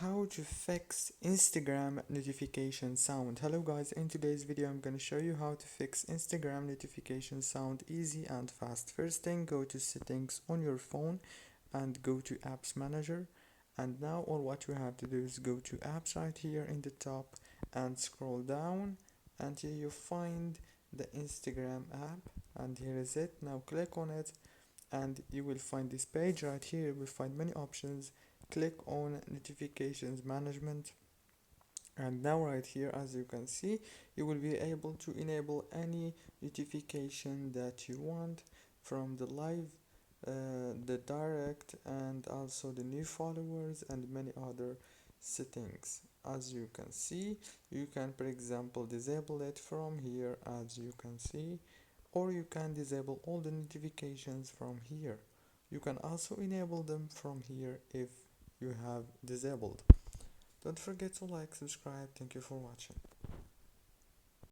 How to fix Instagram notification sound. Hello guys, in today's video I'm going to show you how to fix Instagram notification sound easy and fast. First thing, go to settings on your phone and go to apps manager, and now all what you have to do is go to apps right here in the top and scroll down until you find the Instagram app, and here is it. Now click on it and you will find this page right here. You will find many options. Click on notifications management, and now right here, as you can see, you will be able to enable any notification that you want from the live, the direct, and also the new followers and many other settings. As you can see, you can, for example, disable it from here, as you can see, or you can disable all the notifications from here. You can also enable them from here if you have disabled. Don't forget to like, subscribe. Thank you for watching.